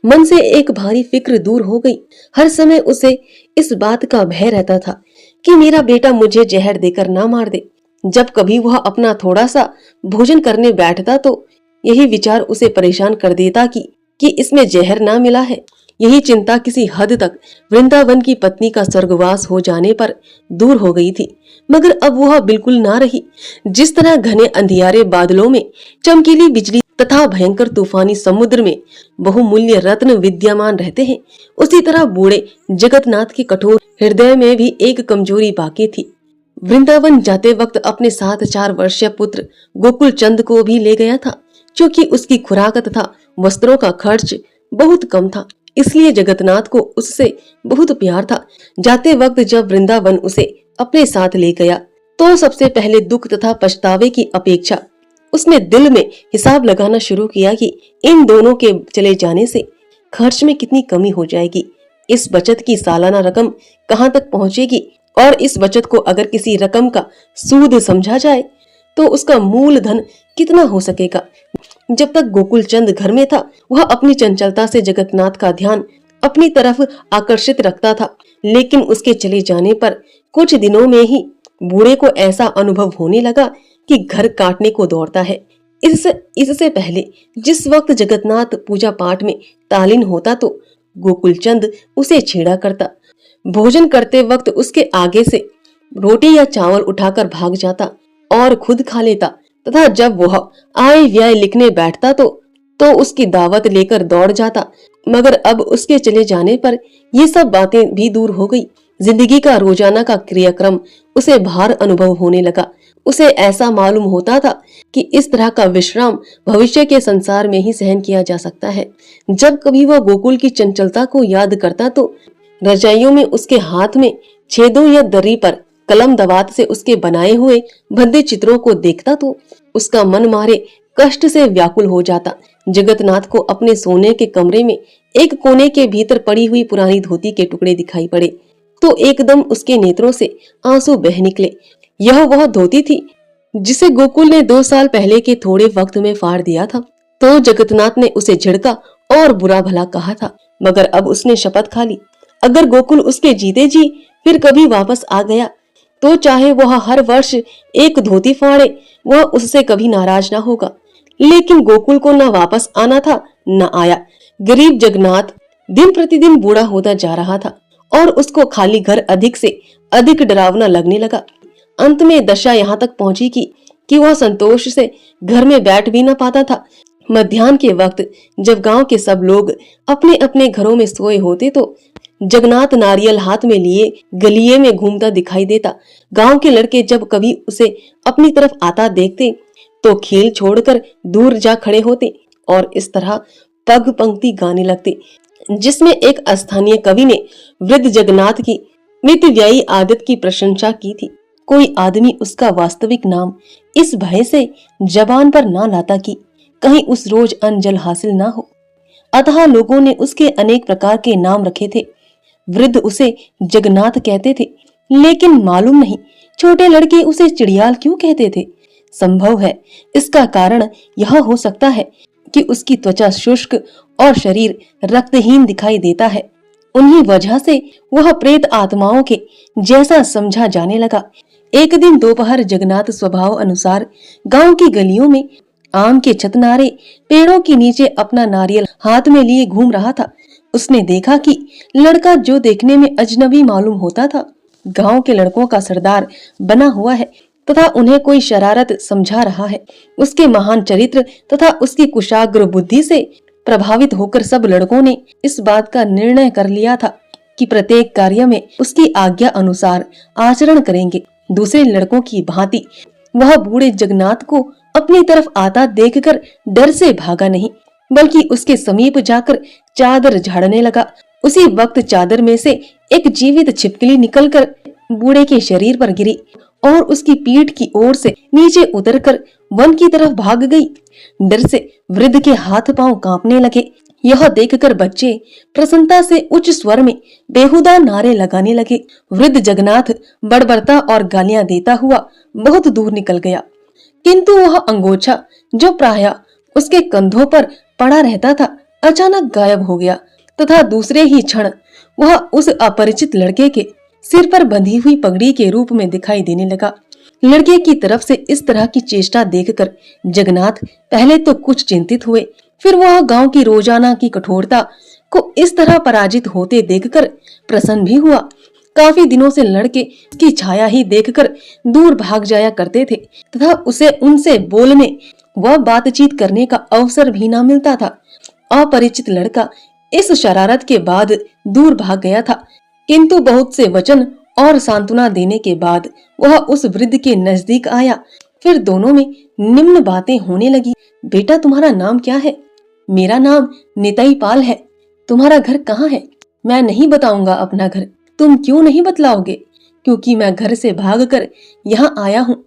मन से एक भारी फिक्र दूर हो गई। हर समय उसे इस बात का भय रहता था कि मेरा बेटा मुझे जहर देकर ना मार दे। जब कभी वह अपना थोड़ा सा भोजन करने बैठता तो यही विचार उसे परेशान कर देता कि इसमें जहर ना मिला है। यही चिंता किसी हद तक वृंदावन की पत्नी का स्वर्गवास हो जाने पर दूर हो गई थी, मगर अब वह बिल्कुल ना रही। जिस तरह घने अंधियारे बादलों में चमकीली बिजली तथा भयंकर तूफानी समुद्र में बहुमूल्य रत्न विद्यमान रहते हैं, उसी तरह बूढ़े जगन्नाथ के कठोर हृदय में भी एक कमजोरी बाकी थी। वृंदावन जाते वक्त अपने साथ 4 वर्षीय पुत्र गोकुल चंद को भी ले गया था, क्योंकि उसकी खुराक तथा वस्त्रों का खर्च बहुत कम था। इसलिए जगन्नाथ को उससे बहुत प्यार था। जाते वक्त जब वृंदावन उसे अपने साथ ले गया तो सबसे पहले दुख तथा पछतावे की अपेक्षा उसने दिल में हिसाब लगाना शुरू किया कि इन दोनों के चले जाने से खर्च में कितनी कमी हो जाएगी, इस बचत की सालाना रकम कहाँ तक पहुंचेगी, और इस बचत को अगर किसी रकम का सूद समझा जाए तो उसका मूल धन कितना हो सकेगा। जब तक गोकुल चंद घर में था, वह अपनी चंचलता से जगन्नाथ का ध्यान अपनी तरफ आकर्षित रखता था, लेकिन उसके चले जाने पर कुछ दिनों में ही बूढ़े को ऐसा अनुभव होने लगा कि घर काटने को दौड़ता है। इससे पहले जिस वक्त जगन्नाथ पूजा पाठ में तालीन होता तो गोकुल चंद उसे छेड़ा करता। भोजन करते वक्त उसके आगे से रोटी या चावल उठाकर भाग जाता और खुद खा लेता, तथा जब वह आय व्यय लिखने बैठता तो उसकी दावत लेकर दौड़ जाता। मगर अब उसके चले जाने पर ये सब बातें भी दूर हो गई। जिंदगी का रोजाना का क्रियाक्रम उसे भार अनुभव होने लगा। उसे ऐसा मालूम होता था कि इस तरह का विश्राम भविष्य के संसार में ही सहन किया जा सकता है। जब कभी वह गोकुल की चंचलता को याद करता तो रजाइयों में उसके हाथ में छेदों या दरी पर कलम दवात से उसके बनाए हुए भद्दे चित्रों को देखता तो उसका मन मारे कष्ट से व्याकुल हो जाता। जगन्नाथ को अपने सोने के कमरे में एक कोने के भीतर पड़ी हुई पुरानी धोती के टुकड़े दिखाई पड़े तो एकदम उसके नेत्रों से आंसू बह निकले। यह वह धोती थी जिसे गोकुल ने 2 साल पहले के थोड़े वक्त में फाड़ दिया था। तो जगन्नाथ ने उसे झिड़का और बुरा भला कहा था, मगर अब उसने शपथ खा ली, अगर गोकुल उसके जीते जी फिर कभी वापस आ गया तो चाहे वह हर वर्ष एक धोती फाड़े, वह उससे कभी नाराज ना होगा। लेकिन गोकुल को न वापस आना था न आया। गरीब जगन्नाथ दिन प्रतिदिन बूढ़ा होता जा रहा था और उसको खाली घर अधिक से अधिक डरावना लगने लगा। अंत में दशा यहाँ तक पहुंची कि वह संतोष से घर में बैठ भी न पाता था। मध्याह्न के वक्त जब गांव के सब लोग अपने अपने घरों में सोए होते तो जगन्नाथ नारियल हाथ में लिए गलिये में घूमता दिखाई देता। गांव के लड़के जब कभी उसे अपनी तरफ आता देखते तो खेल छोड़कर दूर जा खड़े होते और इस तरह पग पंक्ति गाने लगते, जिसमें एक स्थानीय कवि ने वृद्ध जगन्नाथ की मितव्ययी आदत की प्रशंसा की थी। कोई आदमी उसका वास्तविक नाम इस भय से जबान पर ना लाता कि कहीं उस रोज अन्न जल हासिल ना हो, अतः लोगों ने उसके अनेक प्रकार के नाम रखे थे। वृद्ध उसे जगन्नाथ कहते थे, लेकिन मालूम नहीं छोटे लड़के उसे चिड़ियाल क्यों कहते थे। संभव है इसका कारण यह हो सकता है कि उसकी त्वचा शुष्क और शरीर रक्तहीन दिखाई देता है। उन्हीं वजह से वह प्रेत आत्माओं के जैसा समझा जाने लगा। एक दिन दोपहर जगन्नाथ स्वभाव अनुसार गांव की गलियों में आम के छतनारे पेड़ों के नीचे अपना नारियल हाथ में लिए घूम रहा था। उसने देखा कि लड़का जो देखने में अजनबी मालूम होता था, गांव के लड़कों का सरदार बना हुआ है तथा उन्हें कोई शरारत समझा रहा है। उसके महान चरित्र तथा उसकी कुशाग्र बुद्धि से प्रभावित होकर सब लड़कों ने इस बात का निर्णय कर लिया था कि प्रत्येक कार्य में उसकी आज्ञा अनुसार आचरण करेंगे। दूसरे लड़कों की भांति वह बूढ़े जगन्नाथ को अपनी तरफ आता देखकर डर से भागा नहीं, बल्कि उसके समीप जाकर चादर झाड़ने लगा। उसी वक्त चादर में से एक जीवित छिपकली निकलकर बूढ़े के शरीर पर गिरी और उसकी पीठ की ओर से नीचे उतरकर वन की तरफ भाग गई। डर से वृद्ध के हाथ पांव कांपने लगे। यह देखकर बच्चे प्रसन्नता से उच्च स्वर में बेहुदा नारे लगाने लगे। वृद्ध जगन्नाथ बड़बड़ता और गालियां देता हुआ बहुत दूर निकल गया, किंतु वह अंगोछा जो प्रायः उसके कंधों पर पड़ा रहता था अचानक गायब हो गया तथा दूसरे ही क्षण वह उस अपरिचित लड़के के सिर पर बंधी हुई पगड़ी के रूप में दिखाई देने लगा। लड़के की तरफ से इस तरह की चेष्टा देखकर जगन्नाथ पहले तो कुछ चिंतित हुए, फिर वह गांव की रोजाना की कठोरता को इस तरह पराजित होते देखकर प्रसन्न भी हुआ। काफी दिनों से लड़के की छाया ही देखकर दूर भाग जाया करते थे तथा उसे उनसे बोलने व बातचीत करने का अवसर भी न मिलता था। अपरिचित लड़का इस शरारत के बाद दूर भाग गया था, किंतु बहुत से वचन और सांत्वना देने के बाद वह उस वृद्ध के नजदीक आया। फिर दोनों में निम्न बातें होने लगी। बेटा, तुम्हारा नाम क्या है? मेरा नाम निताई पाल है। तुम्हारा घर कहाँ है? मैं नहीं बताऊंगा अपना घर। तुम क्यों नहीं बतलाओगे? क्योंकि मैं घर से भागकर यहाँ आया हूँ।